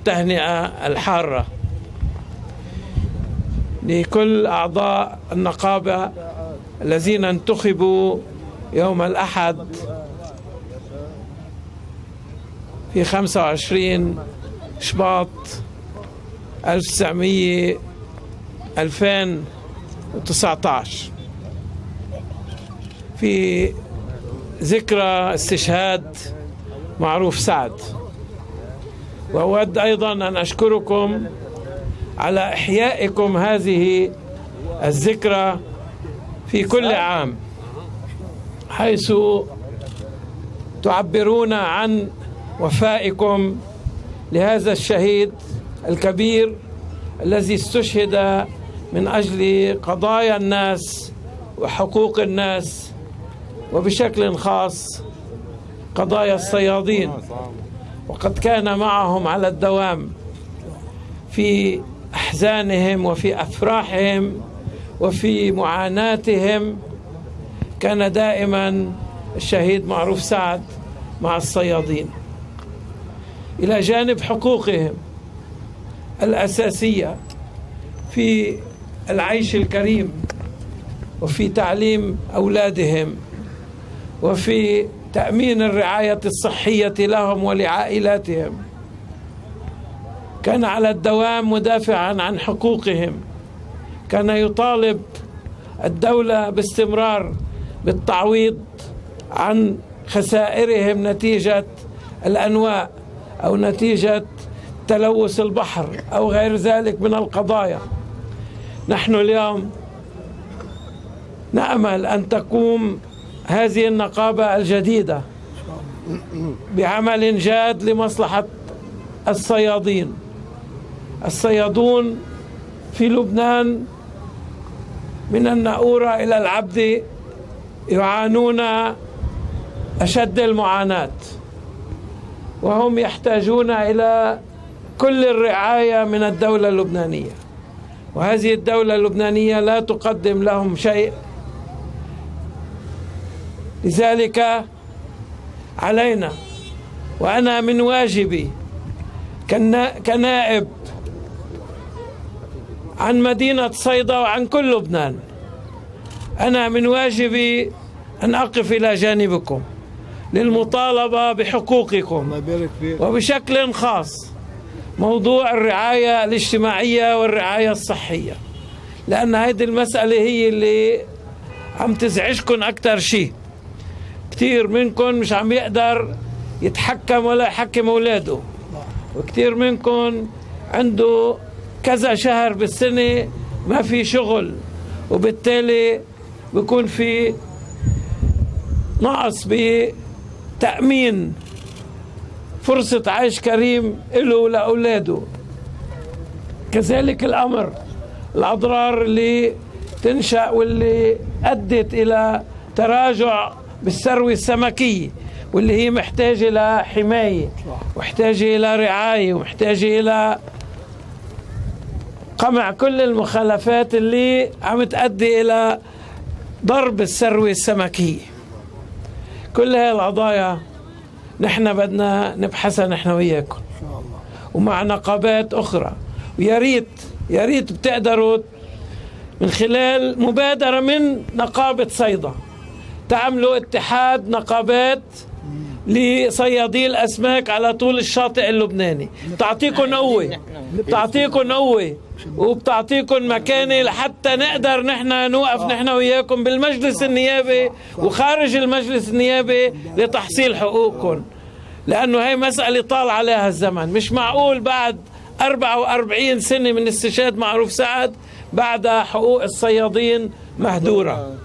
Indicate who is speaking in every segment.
Speaker 1: التهنئة الحارة لكل أعضاء النقابة الذين انتخبوا يوم الأحد في 25 شباط 2019 في ذكرى استشهاد معروف سعد. وأود أيضا أن أشكركم على إحيائكم هذه الذكرى في كل عام، حيث تعبرون عن وفائكم لهذا الشهيد الكبير الذي استشهد من أجل قضايا الناس وحقوق الناس، وبشكل خاص قضايا الصيادين، وقد كان معهم على الدوام في أحزانهم وفي أفراحهم وفي معاناتهم. كان دائما الشهيد معروف سعد مع الصيادين إلى جانب حقوقهم الأساسية في العيش الكريم وفي تعليم أولادهم وفي تأمين الرعاية الصحية لهم ولعائلاتهم. كان على الدوام مدافعا عن حقوقهم، كان يطالب الدولة باستمرار بالتعويض عن خسائرهم نتيجة الأنواء أو نتيجة تلوث البحر أو غير ذلك من القضايا. نحن اليوم نأمل أن تقوم هذه النقابة الجديدة بعمل جاد لمصلحة الصيادين. الصيادون في لبنان من الناورة إلى العبد يعانون أشد المعاناة، وهم يحتاجون إلى كل الرعاية من الدولة اللبنانية، وهذه الدولة اللبنانية لا تقدم لهم شيء. لذلك علينا، وأنا من واجبي كنائب عن مدينة صيدا وعن كل لبنان، أنا من واجبي أن أقف إلى جانبكم للمطالبة بحقوقكم، وبشكل خاص موضوع الرعاية الاجتماعية والرعاية الصحية، لأن هذه المسألة هي اللي عم تزعجكم أكتر شيء. كتير منكم مش عم يقدر يتحكم ولا يحكم أولاده، وكتير منكم عنده كذا شهر بالسنة ما في شغل، وبالتالي بيكون في نقص بتأمين فرصة عيش كريم له ولأولاده. كذلك الأمر الأضرار اللي تنشأ واللي أدت إلى تراجع بالثروة السمكية، واللي هي محتاجة إلى حماية ومحتاجة إلى رعاية ومحتاجة إلى قمع كل المخالفات اللي عم تؤدي إلى ضرب الثروة السمكية. كل هاي القضايا نحن بدنا نبحثها نحن وياكم ومع نقابات أخرى، ويا ريت بتقدروا من خلال مبادرة من نقابة صيدا تعملوا اتحاد نقابات لصيادي الأسماك على طول الشاطئ اللبناني. بتعطيكم قوة وبتعطيكم مكانة لحتى نقدر نحن نوقف نحن وياكم بالمجلس النيابي وخارج المجلس النيابي لتحصيل حقوقكم، لأنه هي مسألة طال عليها الزمن. مش معقول بعد 44 سنة من استشهاد معروف سعد بعد حقوق الصيادين مهدورة،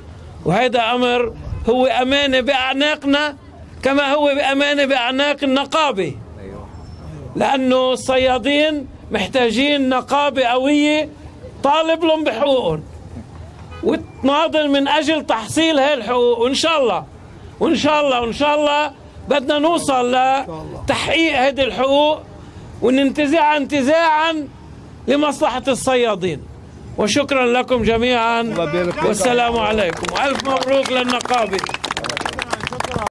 Speaker 1: وهذا أمر هو أمانة بأعناقنا كما هو بأمانة بأعناق النقابة، لأنه الصيادين محتاجين نقابة قوية طالب لهم بحقوقهم وتناضل من أجل تحصيل هاي الحقوق. وإن شاء الله بدنا نوصل لتحقيق هذه الحقوق وننتزعها لمصلحة الصيادين. وشكرا لكم جميعا والسلام عليكم، وألف مبروك للنقابة.